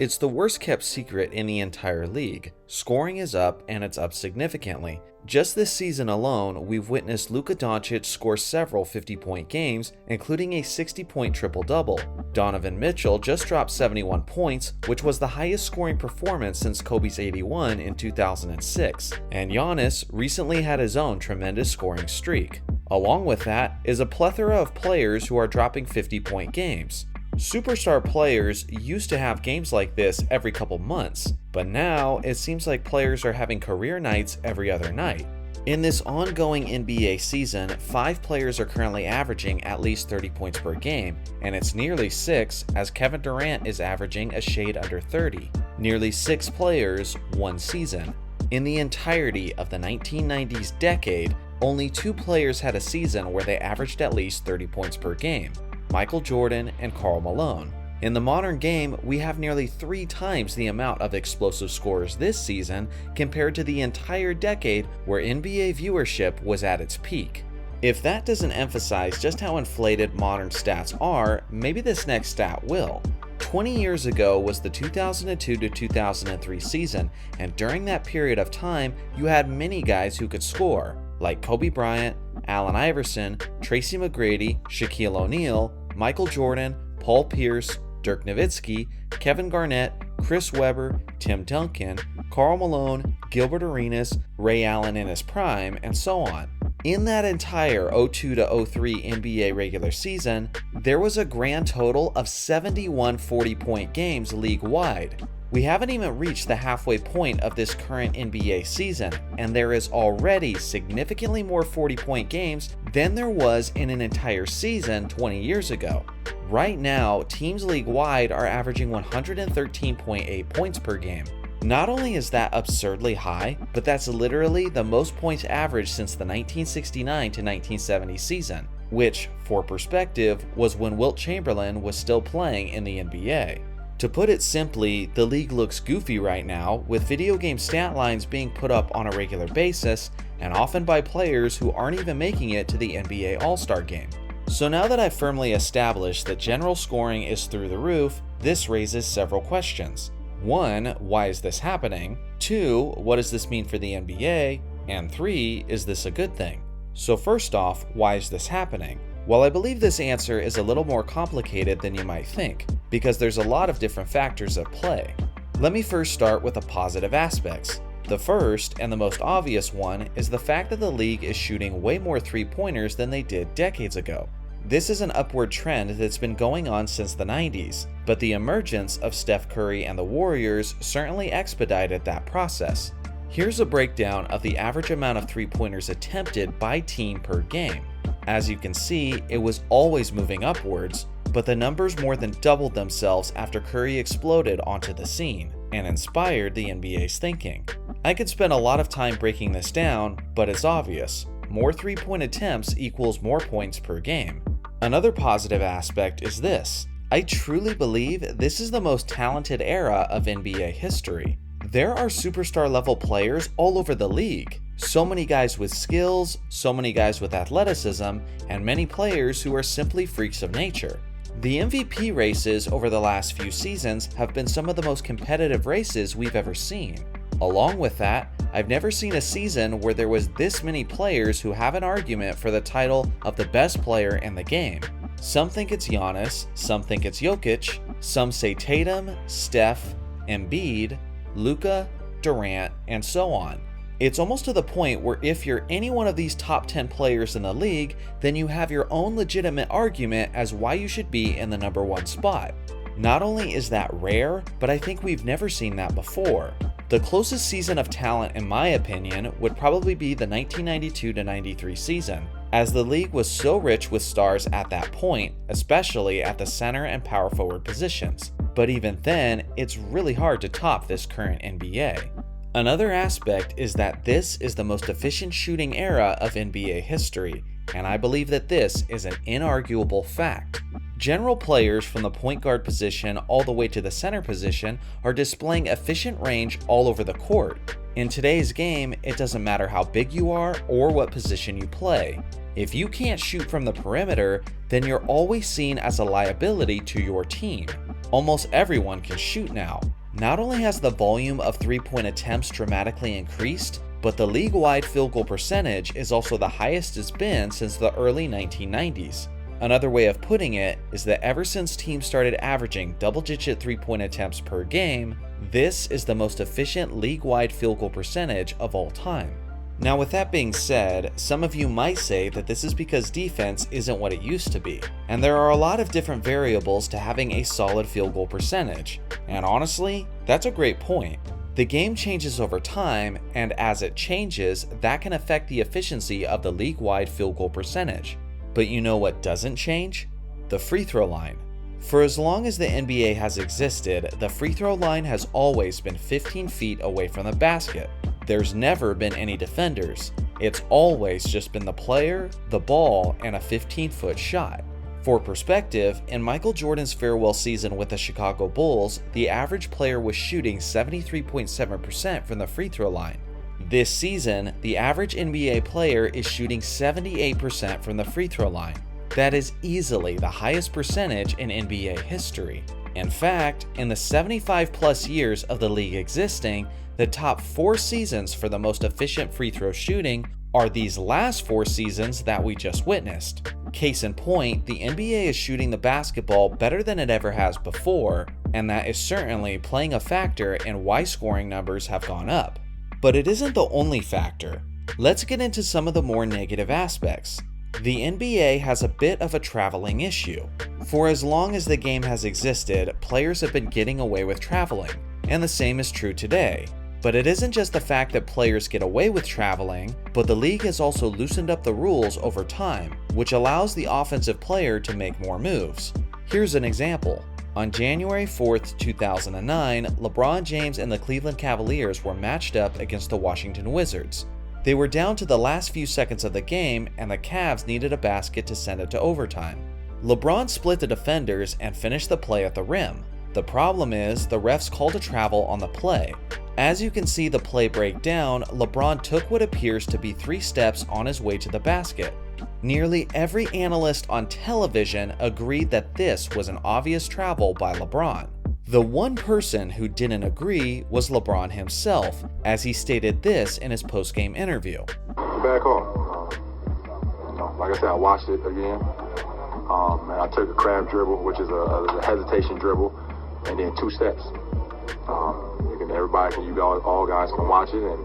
It's the worst kept secret in the entire league. Scoring is up, and it's up significantly. Just this season alone, we've witnessed Luka Doncic score several 50-point games, including a 60-point triple-double. Donovan Mitchell just dropped 71 points, which was the highest scoring performance since Kobe's 81 in 2006. And Giannis recently had his own tremendous scoring streak. Along with that is a plethora of players who are dropping 50-point games. Superstar players used to have games like this every couple months, but now it seems like players are having career nights every other night. In this ongoing NBA season, 5 players are currently averaging at least 30 points per game, and it's nearly 6 as Kevin Durant is averaging a shade under 30. Nearly 6 players, 1 season. In the entirety of the 1990s decade, only 2 players had a season where they averaged at least 30 points per game. Michael Jordan and Karl Malone. In the modern game, we have nearly 3 times the amount of explosive scorers this season compared to the entire decade where NBA viewership was at its peak. If that doesn't emphasize just how inflated modern stats are, maybe this next stat will. 20 years ago was the 2002 to 2003 season, and during that period of time, you had many guys who could score, like Kobe Bryant, Allen Iverson, Tracy McGrady, Shaquille O'Neal, Michael Jordan, Paul Pierce, Dirk Nowitzki, Kevin Garnett, Chris Webber, Tim Duncan, Karl Malone, Gilbert Arenas, Ray Allen in his prime, and so on. In that entire 02 to 03 NBA regular season, there was a grand total of 71 40-point games league-wide. We haven't even reached the halfway point of this current NBA season, and there is already significantly more 40-point games than there was in an entire season 20 years ago. Right now, teams league-wide are averaging 113.8 points per game. Not only is that absurdly high, but that's literally the most points averaged since the 1969 to 1970 season, which, for perspective, was when Wilt Chamberlain was still playing in the NBA. To put it simply, the league looks goofy right now, with video game stat lines being put up on a regular basis, and often by players who aren't even making it to the NBA All-Star Game. So now that I've firmly established that general scoring is through the roof, this raises several questions. 1. Why is this happening? 2. What does this mean for the NBA? And 3. Is this a good thing? So first off, why is this happening? Well, I believe this answer is a little more complicated than you might think, because there's a lot of different factors at play. Let me first start with the positive aspects. The first, and the most obvious one, is the fact that the league is shooting way more three-pointers than they did decades ago. This is an upward trend that's been going on since the 90s, but the emergence of Steph Curry and the Warriors certainly expedited that process. Here's a breakdown of the average amount of three-pointers attempted by team per game. As you can see, it was always moving upwards, but the numbers more than doubled themselves after Curry exploded onto the scene and inspired the NBA's thinking. I could spend a lot of time breaking this down, but it's obvious. More three-point attempts equals more points per game. Another positive aspect is this. I truly believe this is the most talented era of NBA history. There are superstar level players all over the league. So many guys with skills, so many guys with athleticism, and many players who are simply freaks of nature. The MVP races over the last few seasons have been some of the most competitive races we've ever seen. Along with that, I've never seen a season where there was this many players who have an argument for the title of the best player in the game. Some think it's Giannis, some think it's Jokic, some say Tatum, Steph, Embiid, Luka, Durant, and so on. It's almost to the point where if you're any one of these top 10 players in the league, then you have your own legitimate argument as why you should be in the number 1 spot. Not only is that rare, but I think we've never seen that before. The closest season of talent, in my opinion, would probably be the 1992-93 season, as the league was so rich with stars at that point, especially at the center and power forward positions. But even then, it's really hard to top this current NBA. Another aspect is that this is the most efficient shooting era of NBA history, and I believe that this is an inarguable fact. General players from the point guard position all the way to the center position are displaying efficient range all over the court. In today's game, it doesn't matter how big you are or what position you play. If you can't shoot from the perimeter, then you're always seen as a liability to your team. Almost everyone can shoot now. Not only has the volume of three-point attempts dramatically increased, but the league-wide field goal percentage is also the highest it's been since the early 1990s. Another way of putting it is that ever since teams started averaging double-digit three-point attempts per game, this is the most efficient league-wide field goal percentage of all time. Now, with that being said, some of you might say that this is because defense isn't what it used to be, and there are a lot of different variables to having a solid field goal percentage, and honestly, that's a great point. The game changes over time, and as it changes, that can affect the efficiency of the league-wide field goal percentage. But you know what doesn't change? The free throw line. For as long as the NBA has existed, the free throw line has always been 15 feet away from the basket. There's never been any defenders. It's always just been the player, the ball, and a 15-foot shot. For perspective, in Michael Jordan's farewell season with the Chicago Bulls, the average player was shooting 73.7% from the free throw line. This season, the average NBA player is shooting 78% from the free throw line. That is easily the highest percentage in NBA history. In fact, in the 75+ years of the league existing, the top 4 seasons for the most efficient free throw shooting are these last 4 seasons that we just witnessed. Case in point, the NBA is shooting the basketball better than it ever has before, and that is certainly playing a factor in why scoring numbers have gone up. But it isn't the only factor. Let's get into some of the more negative aspects. The NBA has a bit of a traveling issue. For as long as the game has existed, players have been getting away with traveling, and the same is true today. But it isn't just the fact that players get away with traveling, but the league has also loosened up the rules over time, which allows the offensive player to make more moves. Here's an example. On January 4th, 2009, LeBron James and the Cleveland Cavaliers were matched up against the Washington Wizards. They were down to the last few seconds of the game, and the Cavs needed a basket to send it to overtime. LeBron split the defenders and finished the play at the rim. The problem is, the refs called a travel on the play. As you can see the play break down, LeBron took what appears to be 3 steps on his way to the basket. Nearly every analyst on television agreed that this was an obvious travel by LeBron. The one person who didn't agree was LeBron himself, as he stated this in his post-game interview. Bad call. Like I said, I watched it again, and I took a crab dribble, which is a hesitation dribble, and then 2 steps. Everybody can, all guys can watch it, and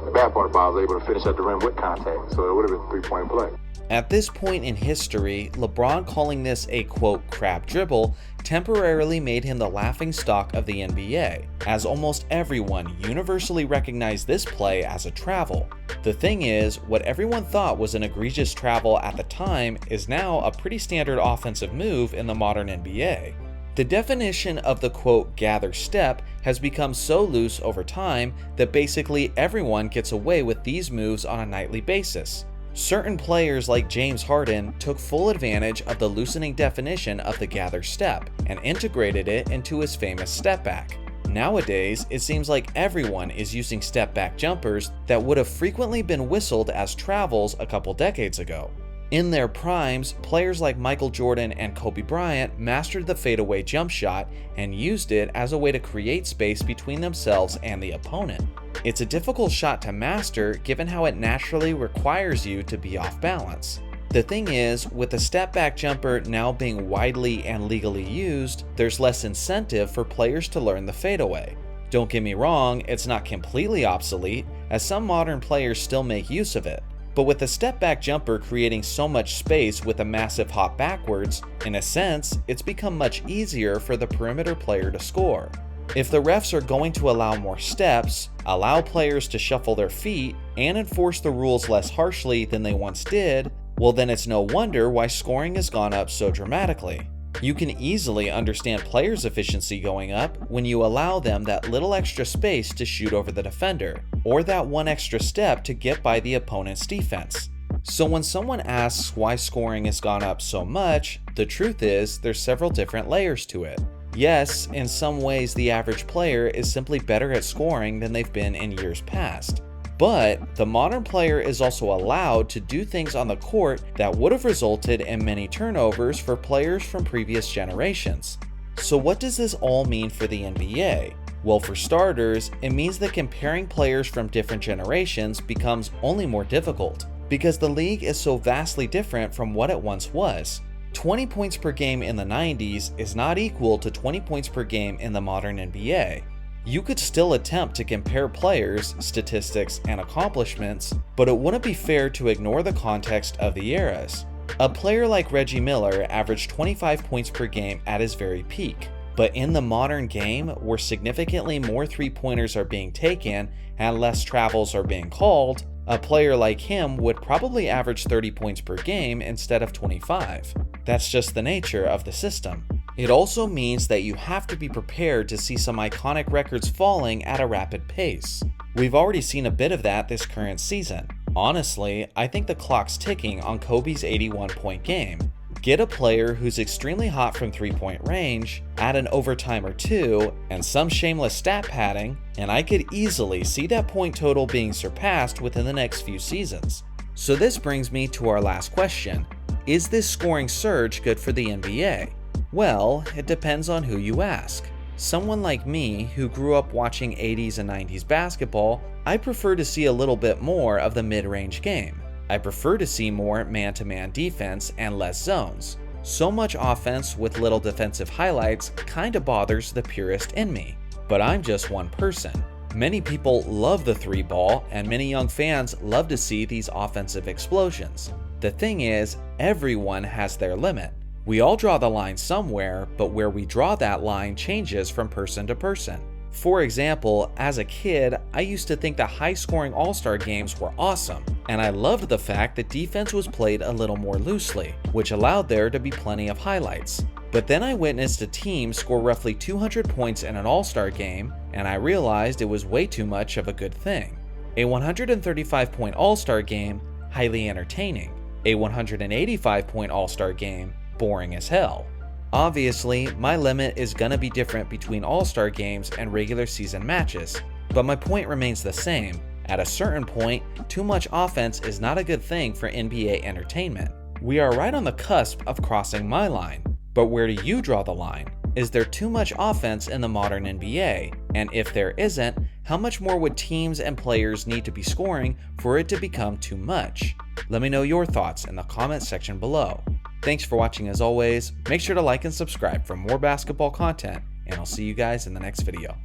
the bad part about it, I was able to finish at the rim with contact, so it would have been a 3-point play. At this point in history, LeBron calling this a quote crab dribble temporarily made him the laughingstock of the NBA, as almost everyone universally recognized this play as a travel. The thing is, what everyone thought was an egregious travel at the time is now a pretty standard offensive move in the modern NBA. The definition of the quote gather step has become so loose over time that basically everyone gets away with these moves on a nightly basis. Certain players like James Harden took full advantage of the loosening definition of the gather step and integrated it into his famous step back. Nowadays, it seems like everyone is using step back jumpers that would have frequently been whistled as travels a couple decades ago. In their primes, players like Michael Jordan and Kobe Bryant mastered the fadeaway jump shot and used it as a way to create space between themselves and the opponent. It's a difficult shot to master given how it naturally requires you to be off balance. The thing is, with the step back jumper now being widely and legally used, there's less incentive for players to learn the fadeaway. Don't get me wrong, it's not completely obsolete, as some modern players still make use of it. But with the step back jumper creating so much space with a massive hop backwards, in a sense, it's become much easier for the perimeter player to score. If the refs are going to allow more steps, allow players to shuffle their feet, and enforce the rules less harshly than they once did, well then it's no wonder why scoring has gone up so dramatically. You can easily understand players' efficiency going up when you allow them that little extra space to shoot over the defender, or that one extra step to get by the opponent's defense. So when someone asks why scoring has gone up so much, the truth is there's several different layers to it. Yes, in some ways the average player is simply better at scoring than they've been in years past. But the modern player is also allowed to do things on the court that would have resulted in many turnovers for players from previous generations. So what does this all mean for the NBA? Well, for starters, it means that comparing players from different generations becomes only more difficult, because the league is so vastly different from what it once was. 20 points per game in the 90s is not equal to 20 points per game in the modern NBA. You could still attempt to compare players, statistics, and accomplishments, but it wouldn't be fair to ignore the context of the eras. A player like Reggie Miller averaged 25 points per game at his very peak, but in the modern game, where significantly more three-pointers are being taken and less travels are being called, a player like him would probably average 30 points per game instead of 25. That's just the nature of the system. It also means that you have to be prepared to see some iconic records falling at a rapid pace. We've already seen a bit of that this current season. Honestly, I think the clock's ticking on Kobe's 81-point game. Get a player who's extremely hot from three-point range, add an overtime or two, and some shameless stat padding, and I could easily see that point total being surpassed within the next few seasons. So this brings me to our last question. Is this scoring surge good for the NBA? Well, it depends on who you ask. Someone like me, who grew up watching 80s and 90s basketball, I prefer to see a little bit more of the mid-range game. I prefer to see more man-to-man defense and less zones. So much offense with little defensive highlights kinda bothers the purist in me. But I'm just one person. Many people love the three ball, and many young fans love to see these offensive explosions. The thing is, everyone has their limit. We all draw the line somewhere, but where we draw that line changes from person to person. For example, as a kid, I used to think the high-scoring All-Star games were awesome, and I loved the fact that defense was played a little more loosely, which allowed there to be plenty of highlights. But then I witnessed a team score roughly 200 points in an All-Star game, and I realized it was way too much of a good thing. A 135-point All-Star game, highly entertaining. A 185-point All-Star game, boring as hell. Obviously, my limit is gonna be different between All-Star games and regular season matches, but my point remains the same. At a certain point, too much offense is not a good thing for NBA entertainment. We are right on the cusp of crossing my line, but where do you draw the line? Is there too much offense in the modern NBA? And if there isn't, how much more would teams and players need to be scoring for it to become too much? Let me know your thoughts in the comments section below. Thanks for watching as always. Make sure to like and subscribe for more basketball content, and I'll see you guys in the next video.